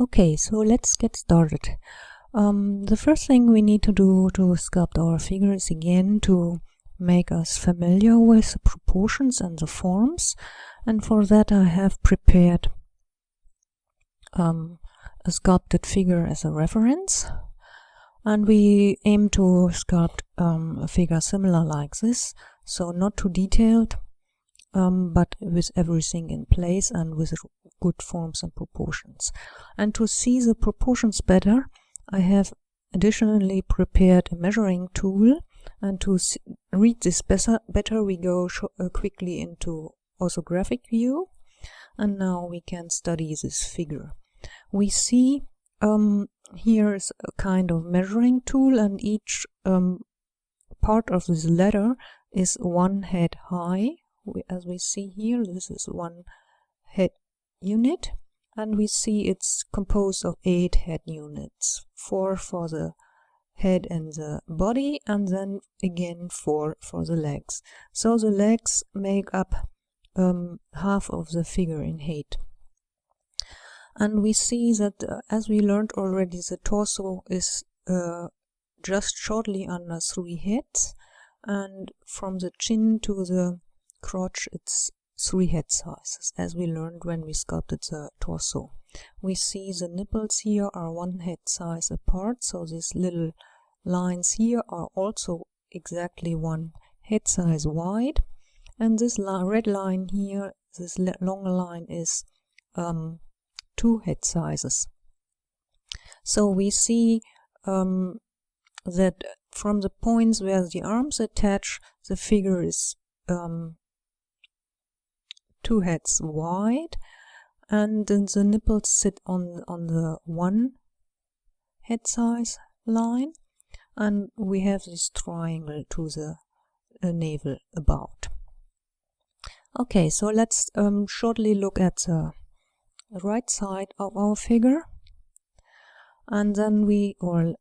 Okay, so let's get started. The first thing we need to do to sculpt our figure is again to make us familiar with the proportions and the forms, and for that I have prepared a sculpted figure as a reference, and we aim to sculpt a figure similar like this, so not too detailed, but with everything in place and with good forms and proportions. And to see the proportions better, I have additionally prepared a measuring tool, and to read this better we go quickly into orthographic view, and now we can study this figure. We see here is a kind of measuring tool, and each part of this letter is one head high. As we see here, this is one head unit, and we see it's composed of 8 head units, 4 for the head and the body, and then again 4 for the legs. So the legs make up half of the figure in height. And we see that as we learned already, the torso is just shortly under 3 heads, and from the chin to the crotch it's 3 head sizes, as we learned when we sculpted the torso. We see the nipples here are 1 head size apart, so these little lines here are also exactly 1 head size wide, and this red line here, this long line, is 2 head sizes. So we see that from the points where the arms attach, the figure is 2 heads wide, and then the nipples sit on the 1 head size line, and we have this triangle to the navel about. Okay, so let's shortly look at the right side of our figure, and then or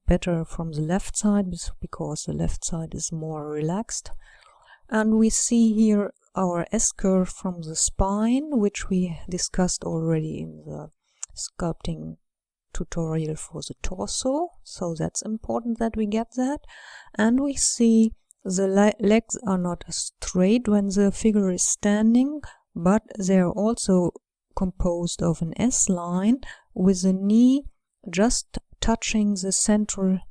better from the left side, because the left side is more relaxed, and we see here our S-curve from the spine, which we discussed already in the sculpting tutorial for the torso, so that's important that we get that. And we see the legs are not straight when the figure is standing, but they are also composed of an S line with the knee just touching the center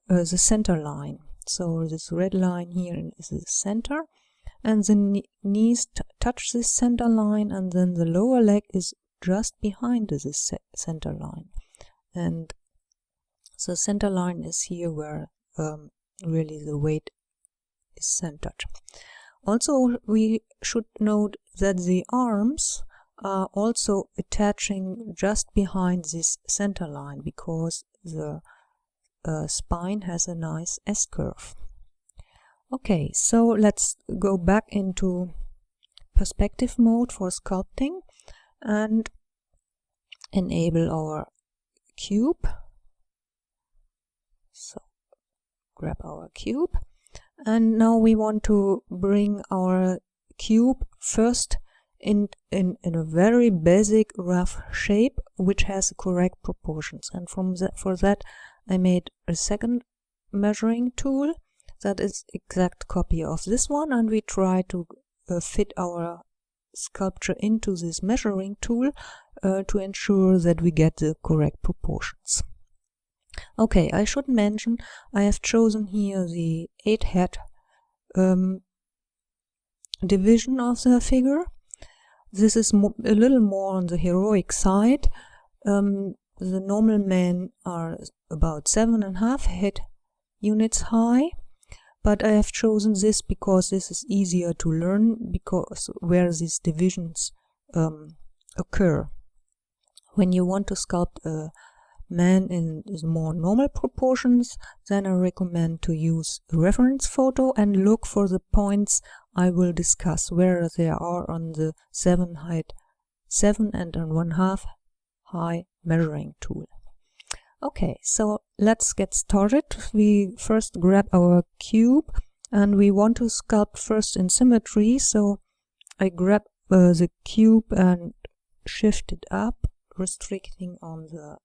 line. So this red line here is the center, and the knees touch this center line, and then the lower leg is just behind this center line, and the center line is here where really the weight is centered. Also, we should note that the arms are also attaching just behind this center line, because the spine has a nice S-curve. Okay, so let's go back into perspective mode for sculpting and enable our cube. So grab our cube, and now we want to bring our cube first in a very basic rough shape which has correct proportions, and for that I made a second measuring tool that is exact copy of this one, and we try to fit our sculpture into this measuring tool to ensure that we get the correct proportions. Okay, I should mention I have chosen here the 8 head division of the figure. This is a little more on the heroic side. The normal men are about 7.5 head units high, but I have chosen this because this is easier to learn, because where these divisions occur. When you want to sculpt a man in more normal proportions, then I recommend to use a reference photo and look for the points I will discuss where they are on the 7.5 high measuring tool. Okay, so let's get started. We first grab our cube, and we want to sculpt first in symmetry, so I grab the cube and shift it up restricting on the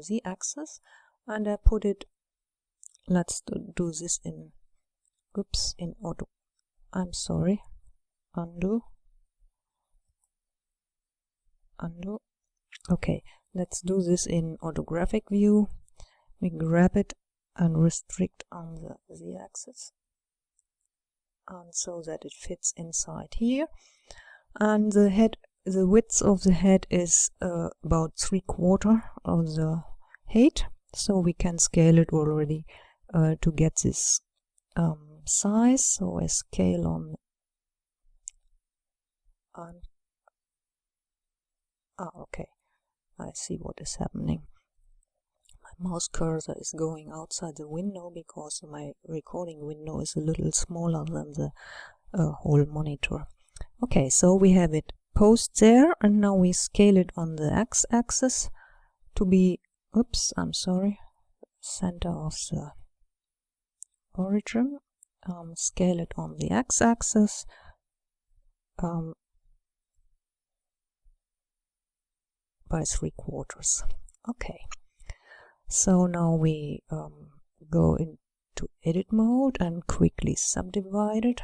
z-axis, and I put it, let's do this in, oops, in auto, I'm sorry, undo, okay, let's do this in orthographic view. We grab it and restrict on the z-axis, and so that it fits inside here. And the head, the width of the head is about 3/4 of the height, so we can scale it already to get this size. So I scale on, okay, I see what is happening. My mouse cursor is going outside the window because my recording window is a little smaller than the whole monitor. Okay, so we have it posed there, and now we scale it on the x-axis to be, oops, I'm sorry, center of the origin. Scale it on the x-axis, by 3/4. Okay, so now we go into edit mode and quickly subdivide it.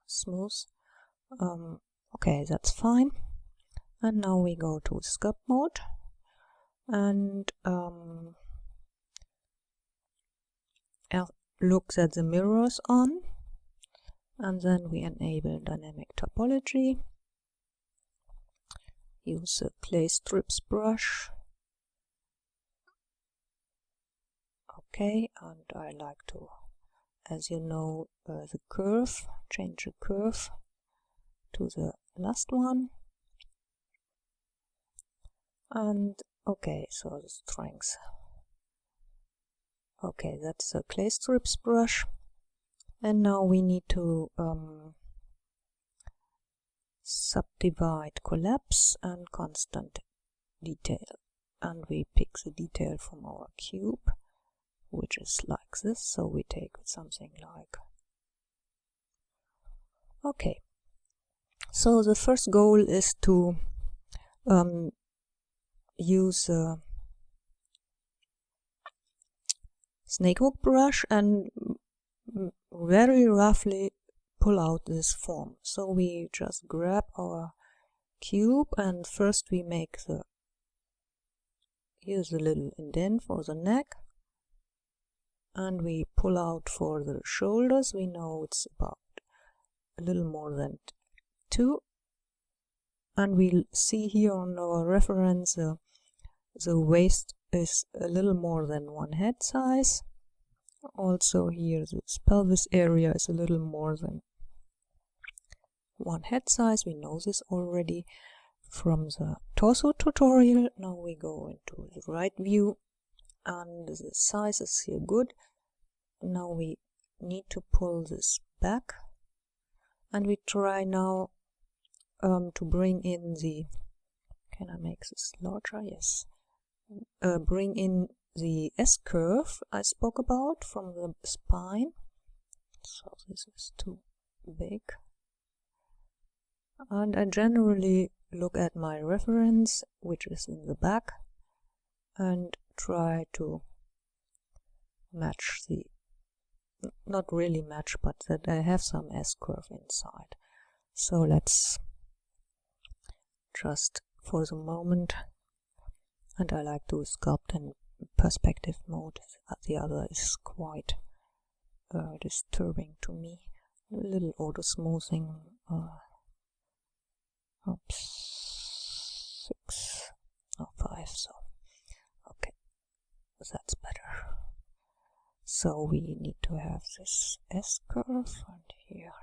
Smooth. Okay, that's fine. And now we go to sculpt mode and look that the mirror is on, and then we enable dynamic topology. Use a clay strips brush. Okay, and I like to, as you know, the curve, change the curve to the last one. And okay, so the strength. Okay, that's a clay strips brush. And now we need to subdivide collapse and constant detail. And we pick the detail from our cube, which is like this. So we take something like, okay. So the first goal is to use a snakehook brush and very roughly pull out this form. So we just grab our cube and first we make the, here's a little indent for the neck, and we pull out for the shoulders. We know it's about a little more than 2, and we'll see here on our reference the waist is a little more than 1 head size. Also here this pelvis area is a little more than 1 head size. We know this already from the torso tutorial. Now we go into the right view and the size is here good. Now we need to pull this back, and we try now to bring in the, can I make this larger? Yes. Bring in the S-curve I spoke about from the spine. So this is too big. And I generally look at my reference, which is in the back, and try to match the, not really match, but that I have some S-curve inside. So let's just for the moment, and I like to sculpt in perspective mode. The other is quite disturbing to me. A little auto smoothing. Oops, 6 or 5. So okay, that's better. So we need to have this S curve and here.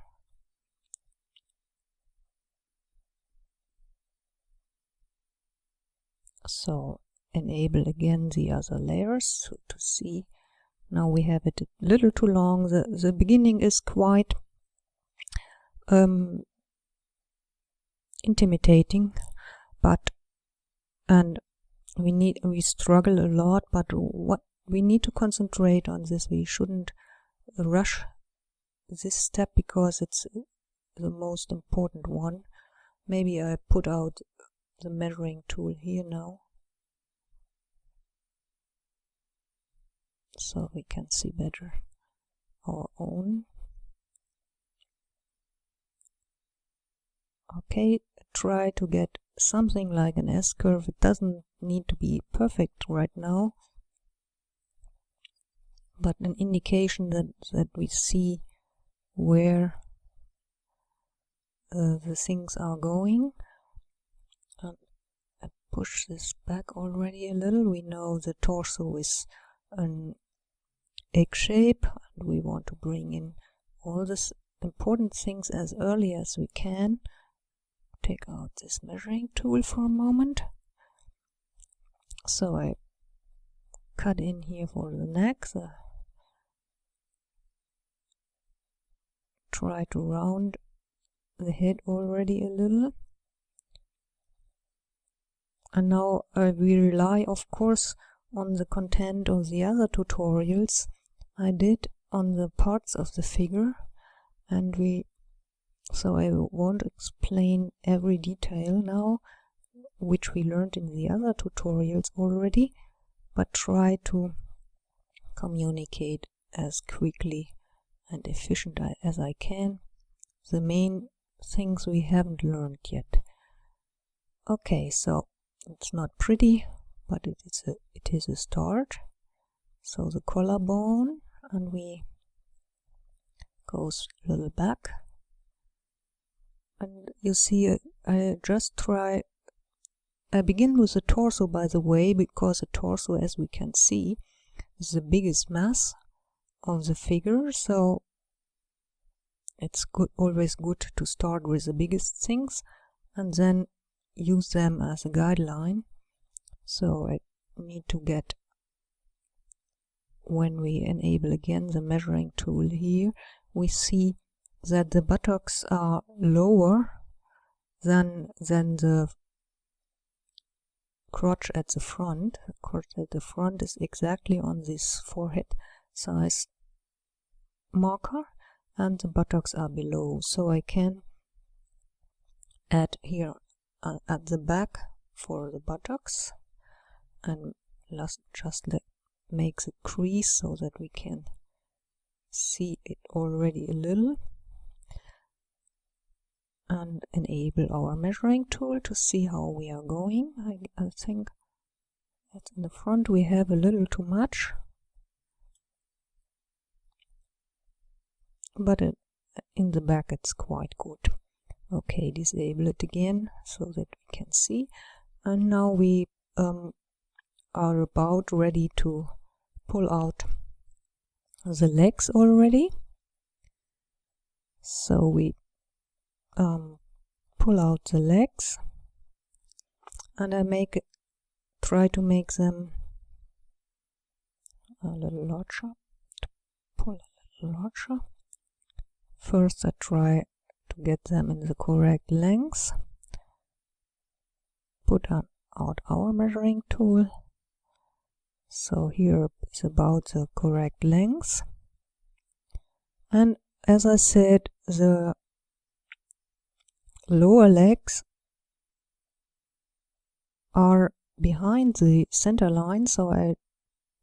So enable again the other layers to see. Now we have it a little too long. The beginning is quite intimidating, but we struggle a lot, but what we need to concentrate on this. We shouldn't rush this step because it's the most important one. Maybe I put out the measuring tool here now, so we can see better our own. Okay, try to get something like an S-curve. It doesn't need to be perfect right now, but an indication that we see where the things are going. And I push this back already a little. We know the torso is an egg shape, and we want to bring in all these important things as early as we can. Take out this measuring tool for a moment. So I cut in here for the neck. Try to round the head already a little. And now we rely, of course, on the content of the other tutorials I did on the parts of the figure, and so I won't explain every detail now, which we learned in the other tutorials already, but try to communicate as quickly and efficient as I can the main things we haven't learned yet. Okay, so it's not pretty, but it is a start. So the collarbone, and we goes a little back. And you see, I begin with the torso, by the way, because the torso, as we can see, is the biggest mass of the figure, so it's always good to start with the biggest things and then use them as a guideline. So I need to get, when we enable again the measuring tool here, we see that the buttocks are lower than the crotch at the front. The crotch at the front is exactly on this forehead size marker, and the buttocks are below. So I can add here at the back for the buttocks, and just make the crease so that we can see it already a little, and enable our measuring tool to see how we are going. I think that in the front we have a little too much, but in the back it's quite good. Okay, disable it again so that we can see, and now we are about ready to pull out the legs already. So we pull out the legs, and I try to make them a little larger. Pull a little larger. First I try to get them in the correct length. Put out our measuring tool. So here is about the correct length. And as I said, the lower legs are behind the center line, so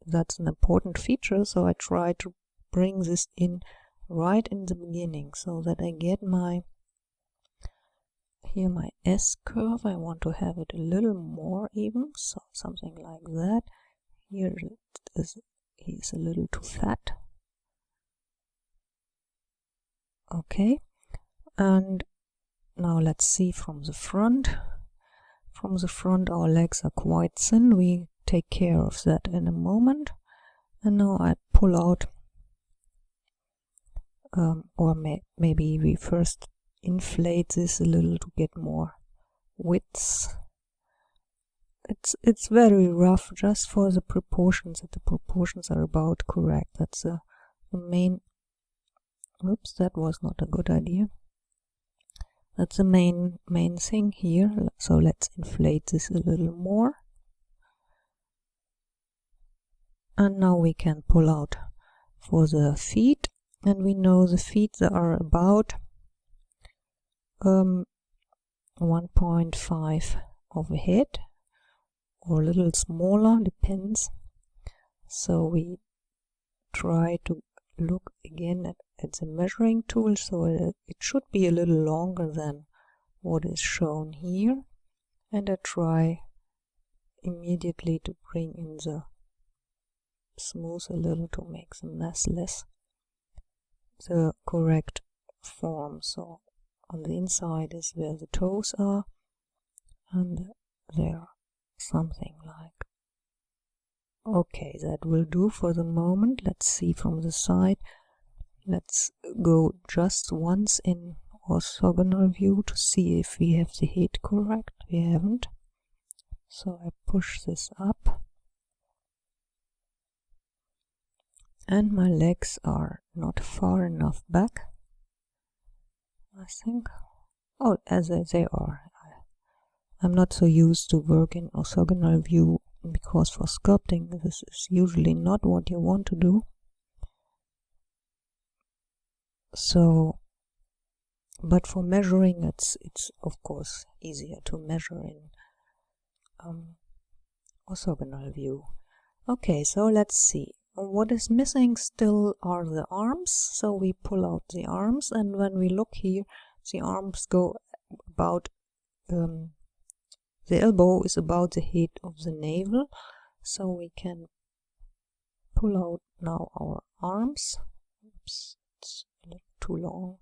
that's an important feature, so I try to bring this in right in the beginning so that I get my S curve. I want to have it a little more even, so something like that. Here he's a little too fat. Okay, and now let's see from the front. From the front our legs are quite thin. We take care of that in a moment. And now I pull out, or maybe we first inflate this a little to get more width. It's very rough, just for the proportions, that the proportions are about correct. That's the main. Oops, that was not a good idea. That's the main thing here. So let's inflate this a little more. And now we can pull out for the feet, and we know the feet are about 1.5 of a head, or a little smaller, depends. So we try to look again at the measuring tool, so it should be a little longer than what is shown here, and I try immediately to bring in the smooth a little to make the mass less the correct form. So on the inside is where the toes are, and there something like. Okay, that will do for the moment. Let's see from the side. Let's go just once in orthogonal view to see if we have the head correct. We haven't. So I push this up. And my legs are not far enough back, I think. Oh, as they are. I'm not so used to work in orthogonal view, because for sculpting this is usually not what you want to do. So, but for measuring it's of course easier to measure in orthogonal view. Okay, so let's see. What is missing still are the arms, so we pull out the arms, and when we look here, the arms go about, the elbow is about the head of the navel, so we can pull out now our arms. Oops, it's a little too long.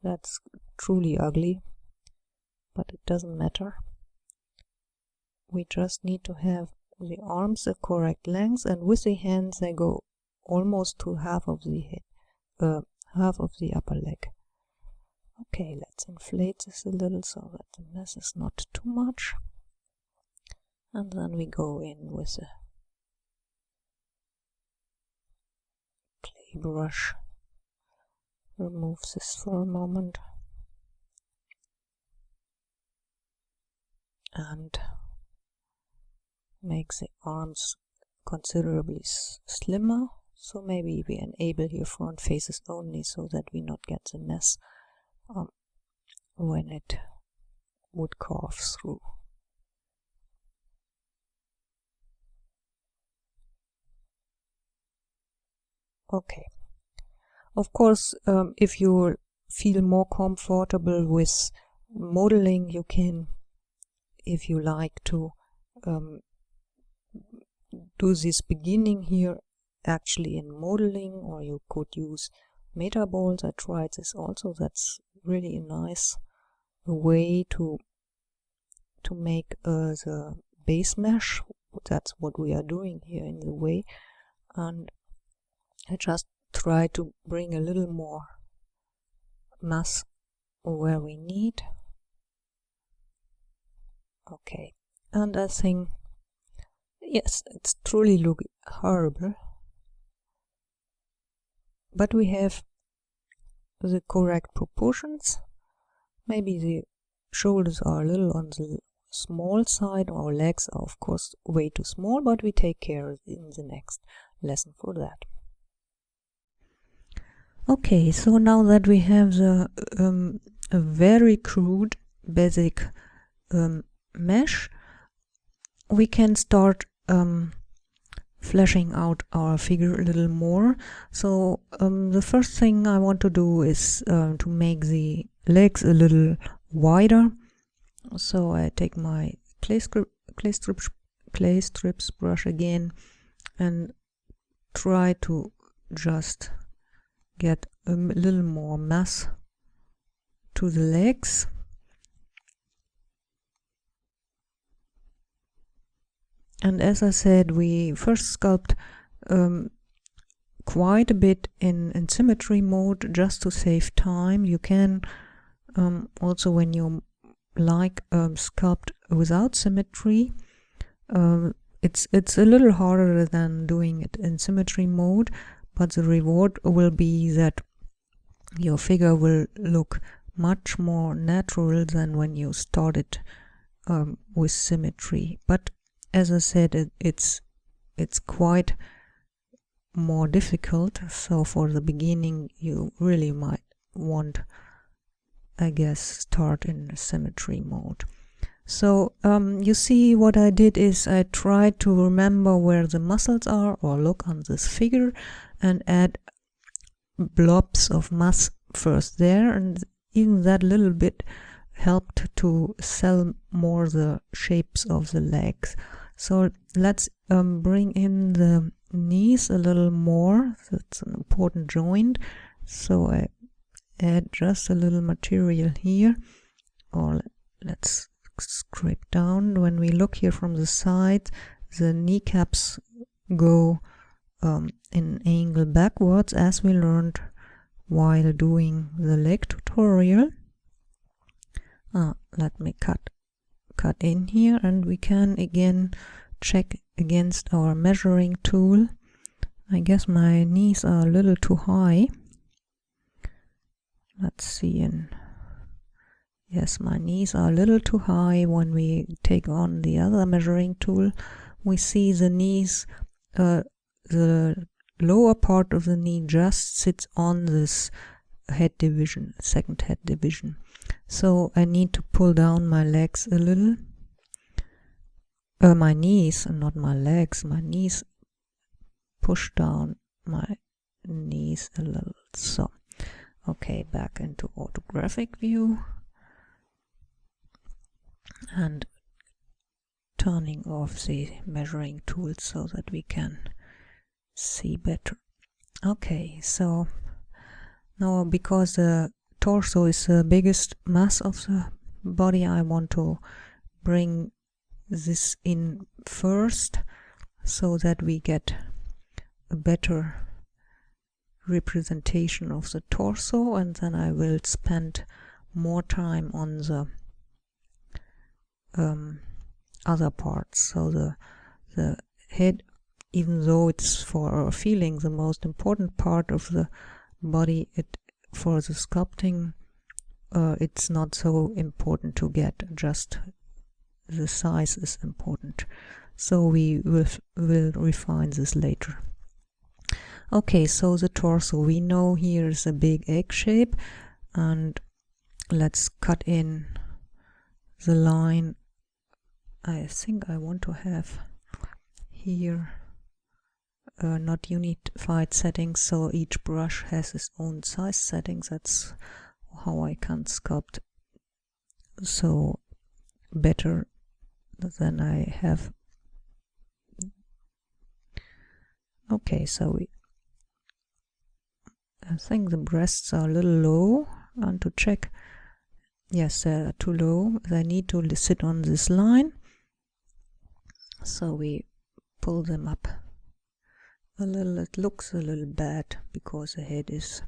That's truly ugly, but it doesn't matter. We just need to have the arms the correct length, and with the hands they go almost to half of the head, half of the upper leg. Okay, let's inflate this a little so that the mess is not too much, and then we go in with a clay brush. Remove this for a moment and make the arms considerably slimmer, so maybe we enable here front faces only so that we not get the mess when it would carve through. Okay, of course, if you feel more comfortable with modeling, you can, if you like to do this beginning here actually in modeling, or you could use metaballs. I tried this also. That's really a nice way to make the base mesh. That's what we are doing here in the way, and I just try to bring a little more mass where we need. Okay, and I think, yes, it's truly looking horrible, but we have the correct proportions. Maybe the shoulders are a little on the small side, our legs are of course way too small, but we take care in the next lesson for that. Okay, so now that we have the a very crude basic mesh, we can start fleshing out our figure a little more. So the first thing I want to do is to make the legs a little wider. So I take my clay strips brush again and try to just get a little more mass to the legs. And as I said, we first sculpt quite a bit in symmetry mode just to save time. You can also, when you like sculpt without symmetry, it's a little harder than doing it in symmetry mode, but the reward will be that your figure will look much more natural than when you started with symmetry. But as I said, it's quite more difficult, so for the beginning you really might want, I guess, start in symmetry mode. So you see what I did is I tried to remember where the muscles are, or look on this figure and add blobs of mass first there, and even that little bit helped to sell more the shapes of the legs. So let's bring in the knees a little more. That's an important joint, so I add just a little material here, or let's scrape down. When we look here from the side, the kneecaps go in angle backwards, as we learned while doing the leg tutorial. Let me cut in here, and we can again check against our measuring tool. I guess my knees are a little too high. Let's see, and yes, my knees are a little too high. When we take on the other measuring tool, we see the knees, the lower part of the knee just sits on this head division, second head division. So I need to pull down my legs a little. My knees, and not my legs. My knees, push down my knees a little. So, okay, back into orthographic view. And turning off the measuring tool so that we can see better. Okay, so now because the torso is the biggest mass of the body, I want to bring this in first so that we get a better representation of the torso, and then I will spend more time on the other parts. So the head, even though it's for our feeling the most important part of the body, for the sculpting it's not so important to get, just the size is important. So we will refine this later. Okay, so the torso, we know here is a big egg shape, and let's cut in the line. I think I want to have here not unified settings, so each brush has its own size settings. That's how I can sculpt so better than I have. Okay, so I think the breasts are a little low, and to check, yes, they're too low. They need to sit on this line, so we pull them up a little. It looks a little bad because the head is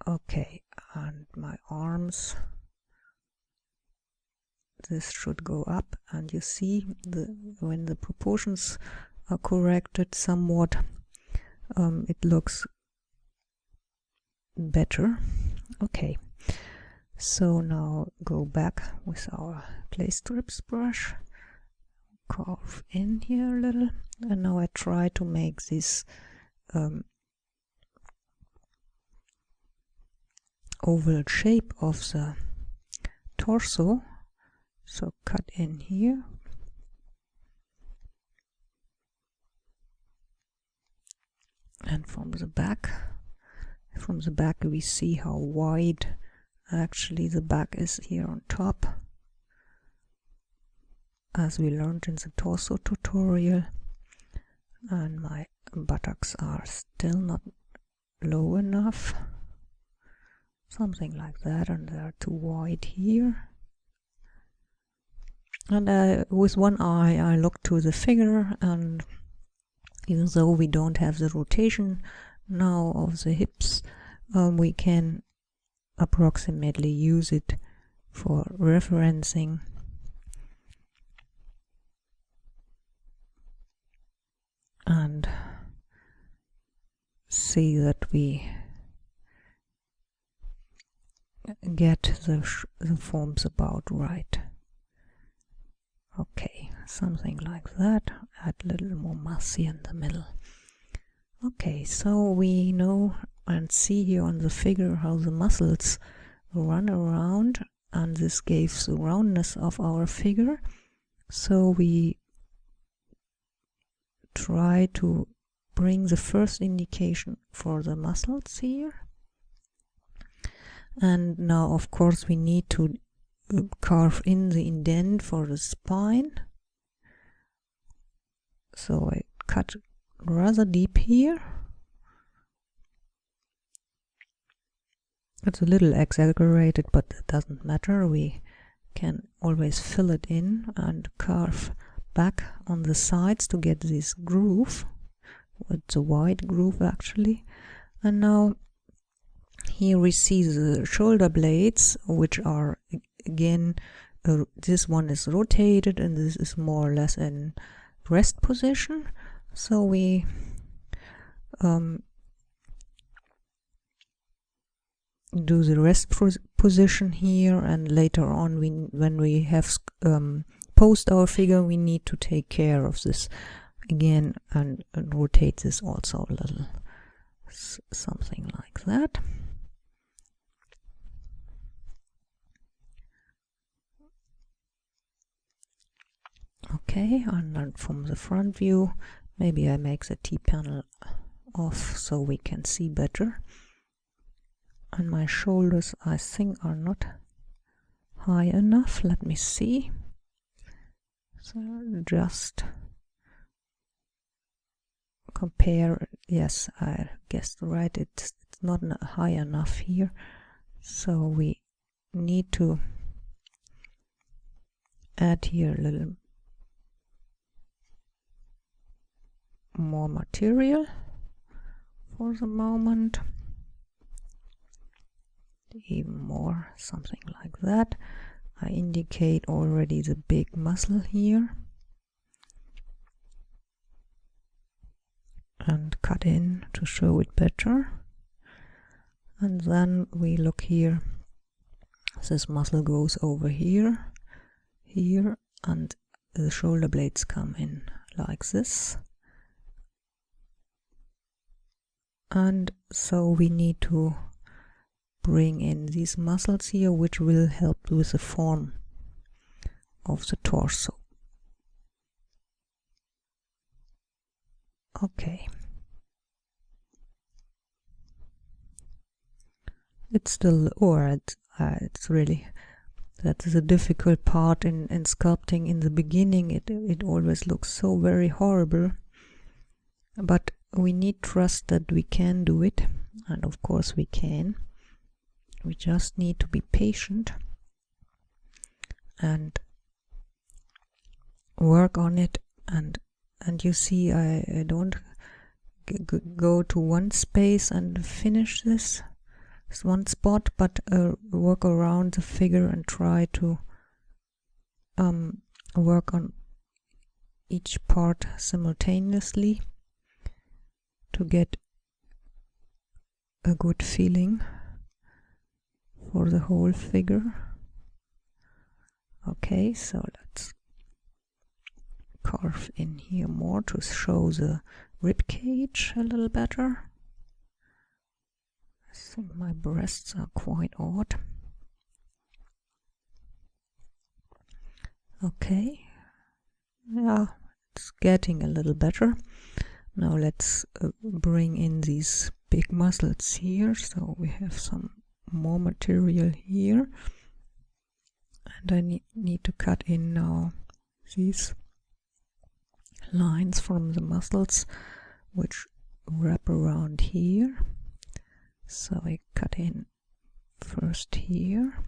okay. And my arms, this should go up, and you see when the proportions are corrected somewhat, it looks better. Okay, so now go back with our clay strips brush, carve in here a little, and now I try to make this oval shape of the torso. So cut in here, and from the back we see how wide actually the back is here on top, as we learned in the torso tutorial. And my buttocks are still not low enough, something like that, and they are too wide here. And with one eye I look to the figure, and even though we don't have the rotation now of the hips, we can approximately use it for referencing. And see that we get the forms about right. Okay, something like that. Add a little more masse in the middle. Okay, so we know and see here on the figure how the muscles run around, and this gives the roundness of our figure. So we try to bring the first indication for the muscles here. And now of course we need to carve in the indent for the spine. So I cut rather deep here. It's a little exaggerated, but it doesn't matter. We can always fill it in and carve back on the sides to get this groove. It's a wide groove actually. And now here we see the shoulder blades, which are again, this one is rotated and this is more or less in rest position. So we do the rest position here, and later on when we have posed our figure, we need to take care of this again and rotate this also a little, something like that. Okay, and then from the front view, maybe I make the T-panel off so we can see better. And my shoulders, I think, are not high enough. Let me see. So just compare. Yes, I guessed right. It's not high enough here. So we need to add here a little more material for the moment. Even more, something like that. I indicate already the big muscle here and cut in to show it better. And then we look here, this muscle goes over here, here, and the shoulder blades come in like this. And so we need to bring in these muscles here, which will help with the form of the torso. Okay. It's still, or it's really, that is a difficult part in sculpting. In the beginning it always looks so very horrible, but we need trust that we can do it, and of course we can. We just need to be patient and work on it, and you see I don't go to one space and finish this one spot, but work around the figure and try to work on each part simultaneously to get a good feeling for the whole figure. Okay, so let's carve in here more to show the ribcage a little better. I think my breasts are quite odd. Okay, yeah, it's getting a little better. Now let's bring in these big muscles here, so we have some more material here, and I need to cut in now these lines from the muscles which wrap around here. So I cut in first here,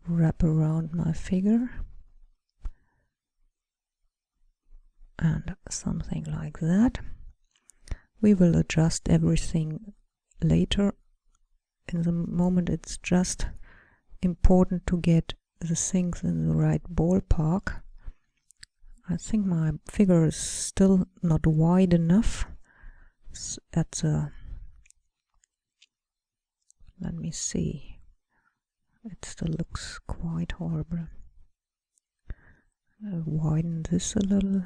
wrap around my figure, and something like that. We will adjust everything later. In the moment it's just important to get the things in the right ballpark. I think my figure is still not wide enough at the, let me see, it still looks quite horrible. I'll widen this a little.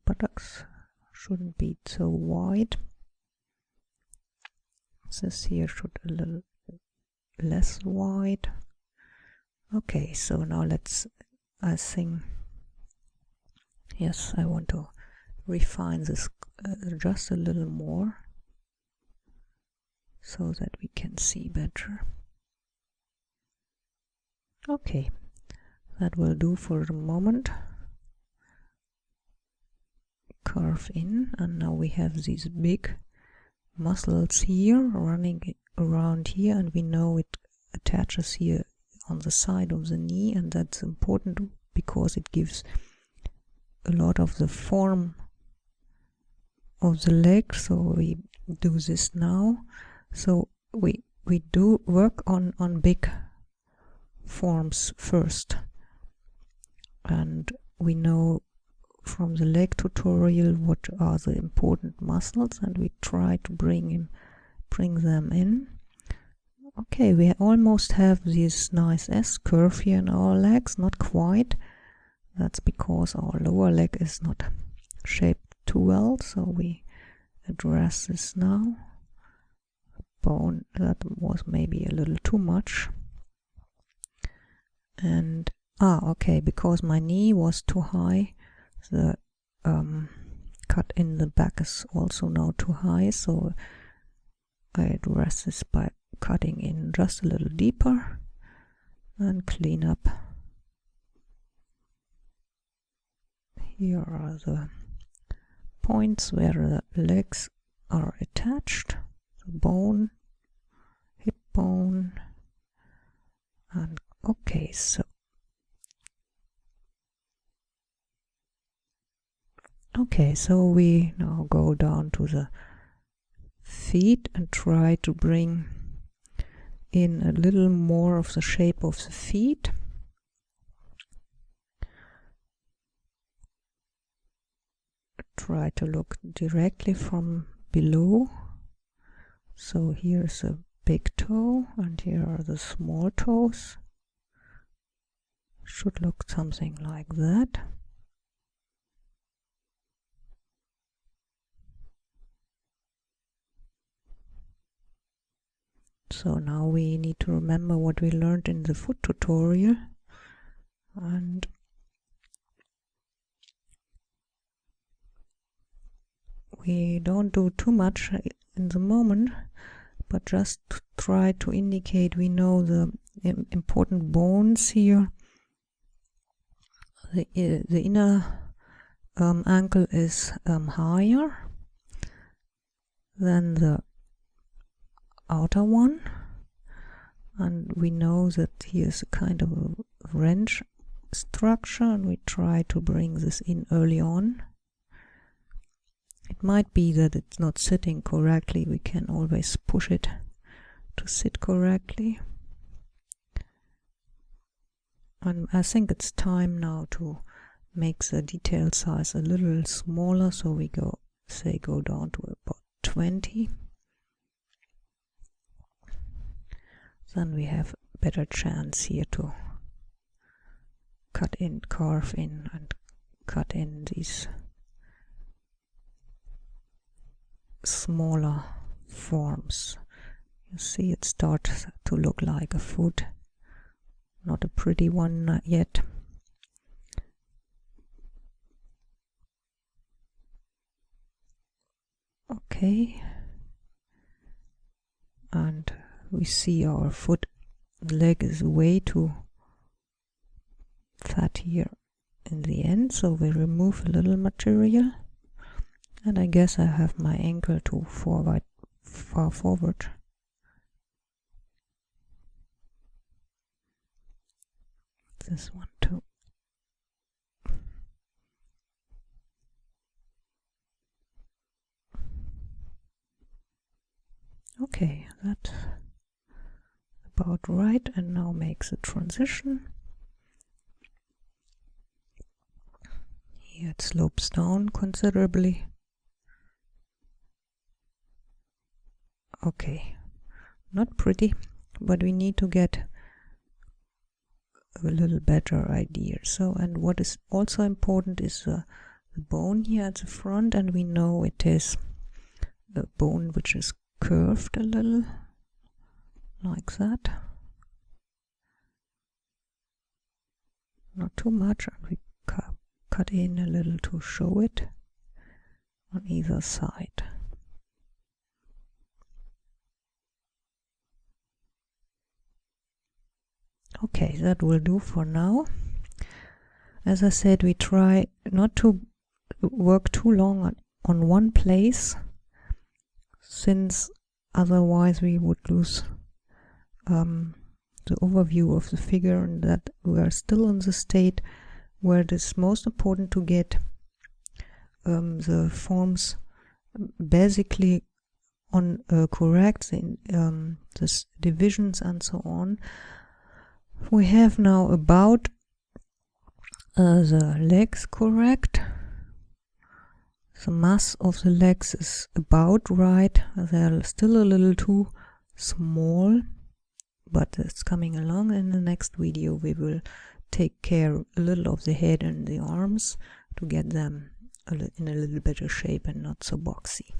Buttocks shouldn't be so wide. This here should a little less wide. Okay, so now I think, yes, I want to refine this just a little more so that we can see better. Okay, that will do for the moment. Curve in, and now we have these big muscles here running around here, and we know it attaches here on the side of the knee, and that's important because it gives a lot of the form of the leg. So we do this now. So we do work on big forms first, and we know from the leg tutorial what are the important muscles, and we try to bring them in. Okay, we almost have this nice S curve here in our legs, not quite. That's because our lower leg is not shaped too well, so we address this now. Bone, that was maybe a little too much. And okay, because my knee was too high, the cut in the back is also now too high, so I address this by cutting in just a little deeper and clean up. Here are the points where the legs are attached, the bone, hip bone, and okay, so we now go down to the feet and try to bring in a little more of the shape of the feet. Try to look directly from below. So here's a big toe and here are the small toes. Should look something like that. So now we need to remember what we learned in the foot tutorial, and we don't do too much in the moment, but just try to indicate we know the important bones here. The inner ankle is higher than the outer one, and we know that here's a kind of a wrench structure, and we try to bring this in early on. It might be that it's not sitting correctly. We can always push it to sit correctly. And I think it's time now to make the detail size a little smaller, so we go down to about 20. Then we have a better chance here to cut in, carve in, and cut in these smaller forms. You see it starts to look like a foot. Not a pretty one yet. Okay. And we see our foot leg is way too fat here in the end, so we remove a little material, and I guess I have my ankle too far forward. This one too. Okay, that's about right, and now make the transition. Here it slopes down considerably. Okay, not pretty, but we need to get a little better idea. So, and what is also important is the bone here at the front, and we know it is a bone which is curved a little, like that. Not too much, and we cut in a little to show it on either side. Okay, that will do for now. As I said, we try not to work too long on one place, since otherwise we would lose the overview of the figure, and that we are still in the state where it is most important to get the forms basically on correct, the divisions and so on. We have now about the legs correct. The mass of the legs is about right. They are still a little too small, but it's coming along. In the next video we will take care a little of the head and the arms to get them in a little better shape and not so boxy.